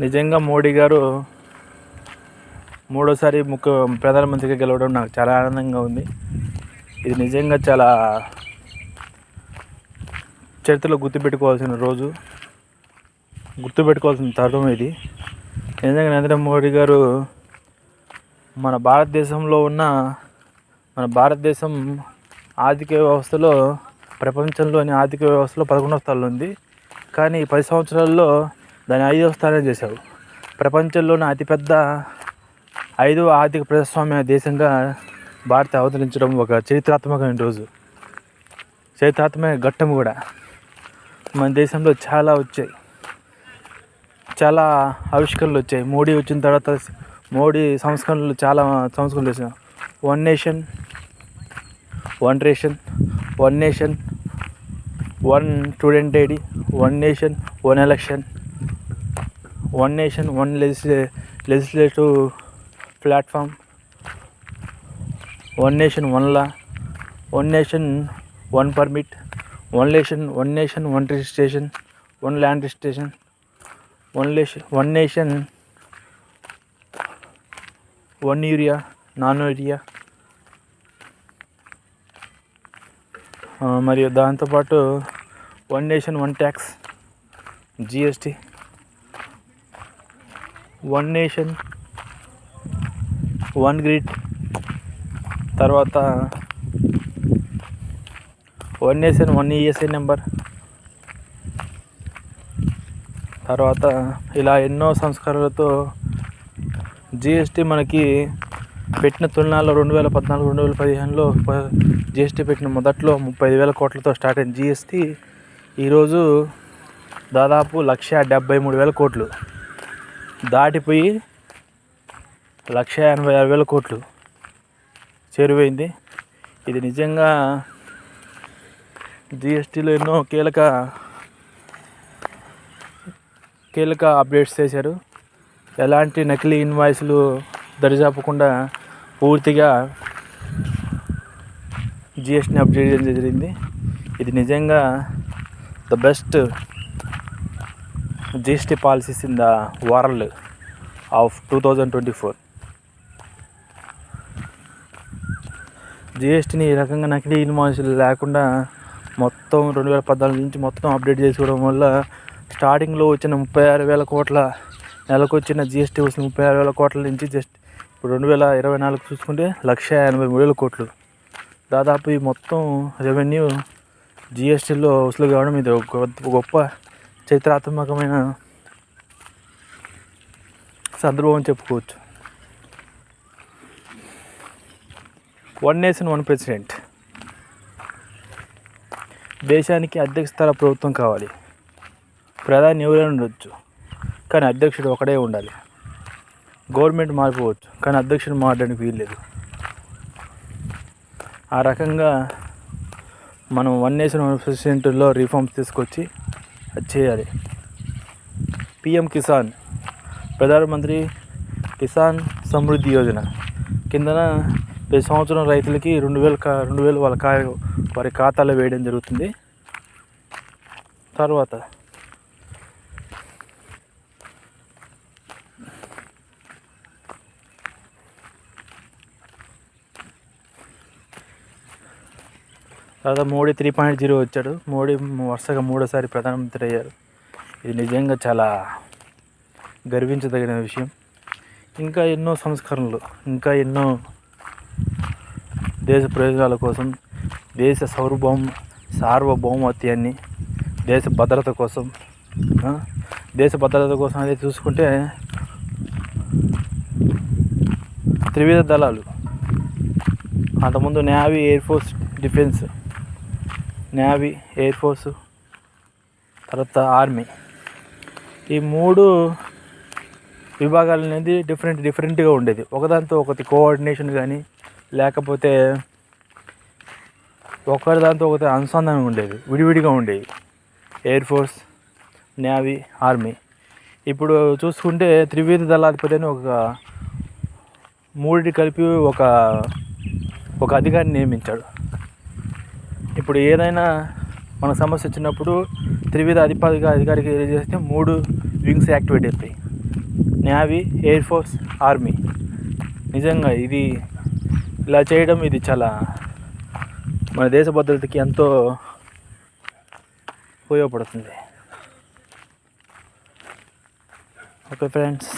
నిజంగా మోడీ గారు మూడోసారి ప్రధానమంత్రిగా గెలవడం నాకు చాలా ఆనందంగా ఉంది. ఇది నిజంగా చాలా చరిత్రలో గుర్తుపెట్టుకోవాల్సిన రోజు, గుర్తుపెట్టుకోవాల్సిన తరుణం ఇది. నిజంగా నరేంద్ర మోడీ గారు మన భారతదేశం ఆర్థిక వ్యవస్థలో, ప్రపంచంలోని ఆర్థిక వ్యవస్థలో 11వ స్థానంలో ఉంది. కానీ 10 సంవత్సరాల్లో దాన్ని 5వ స్థానం చేశారు. ప్రపంచంలోని అతిపెద్ద 5వ ఆర్థిక ప్రజాస్వామ్య దేశంగా భారత్ అవతరించడం ఒక చరిత్రాత్మకమైన రోజు, చరిత్రాత్మక ఘట్టం కూడా. మన దేశంలో చాలా ఆవిష్కరణలు వచ్చాయి. మోడీ వచ్చిన తర్వాత చాలా సంస్కరణలు వచ్చాయి. One nation one student ID, one nation one election, one nation one legislative platform, one nation one law, one nation one permit, one nation one registration, one land registration, one nation one urea, non urea, మరియు దాంతోపాటు one nation one tax, GST, one nation one grid, తర్వాత one nation one ESI number, తర్వాత ఇలా ఎన్నో సంస్కరణలతో GST మనకి పెట్టిన తొలినాళ్ళలో 2014-2015లో GST పెట్టిన మొదట్లో 35,000 కోట్లతో స్టార్ట్ అయిన జిఎస్టీ ఈరోజు దాదాపు 1,73,000 కోట్లు దాటిపోయి 1,86,000 కోట్లు చేరువైంది. ఇది నిజంగా జిఎస్టీలో ఎన్నో కీలక అప్డేట్స్ చేశారు. ఎలాంటి నకిలీ ఇన్వాయిస్లు దరిజాపకుండా పూర్తిగా జిఎస్టీని అప్డేట్ చేయడం జరిగింది. ఇది నిజంగా the best GST policies in the world of 2024. జిఎస్టీని ఈ రకంగా నకిలీ ఇన్వాయిస్లు లేకుండా మొత్తం 2014 నుంచి మొత్తం అప్డేట్ చేసుకోవడం వల్ల స్టార్టింగ్లో వచ్చిన 36,000 కోట్ల, నెలకు వచ్చిన జిఎస్టీ వచ్చిన 36,000 కోట్ల నుంచి జస్ట్ ఇప్పుడు 2024 చూసుకుంటే 1,83,000 కోట్లు దాదాపు ఈ మొత్తం రెవెన్యూ జిఎస్టీలో వసూలు కావడం ఇది ఒక గొప్ప చరిత్రాత్మకమైన సందర్భం అని చెప్పుకోవచ్చు. One nation one president. దేశానికి అధ్యక్ష స్థాయి ప్రభుత్వం కావాలి. ప్రధాని ఎవరైనా ఉండొచ్చు, కానీ అధ్యక్షుడు ఒకడే ఉండాలి. గవర్నమెంట్ మారిపోవచ్చు, కానీ అధ్యక్షుడు మారడానికి వీల్లేదు. ఆ రకంగా మనం వన్ నేషన్ వన్ ప్రెసిడెంట్లో రిఫార్మ్స్ తీసుకొచ్చి అది చేయాలి. పిఎం కిసాన్, ప్రధానమంత్రి కిసాన్ సమృద్ధి యోజన కిందన ప్రతి సంవత్సరం రైతులకి 2,000 వారి ఖాతాలో వేయడం జరుగుతుంది. తర్వాత మోడీ 3.0 వచ్చాడు. మోడీ వరుసగా మూడోసారి ప్రధానమంత్రి అయ్యారు. ఇది నిజంగా చాలా గర్వించదగిన విషయం. ఇంకా ఎన్నో సంస్కరణలు, ఇంకా ఎన్నో దేశ ప్రయోజనాల కోసం, దేశ సార్వభౌమత్యాన్ని, దేశ భద్రత కోసం అదే చూసుకుంటే త్రివిధ దళాలు, అంతకుముందు navy, air force, defence, navy, air force, తర్వాత ఆర్మీ, ఈ 3 విభాగాలు అనేది డిఫరెంట్గా ఉండేది. ఒకదాంతో ఒకటి కోఆర్డినేషన్ కానీ లేకపోతే ఒకదాంతో ఒకటి అనుసంధానం ఉండేది, విడివిడిగా ఉండేది. Air force, navy, army. ఇప్పుడు చూసుకుంటే త్రివిధ దళాధిపతి అని ఒక 3 కలిపి ఒక అధికారిని నియమించాడు. ఇప్పుడు ఏదైనా మన సమస్య వచ్చినప్పుడు త్రివిధ అధికారికి చేస్తే 3 వింగ్స్ యాక్టివేట్ అవుతాయి. Navy, air force, army. నిజంగా ఇది ఇలా చేయడం ఇది చాలా మన దేశ భద్రతకి ఎంతో ఉపయోగపడుతుంది. Okay friends.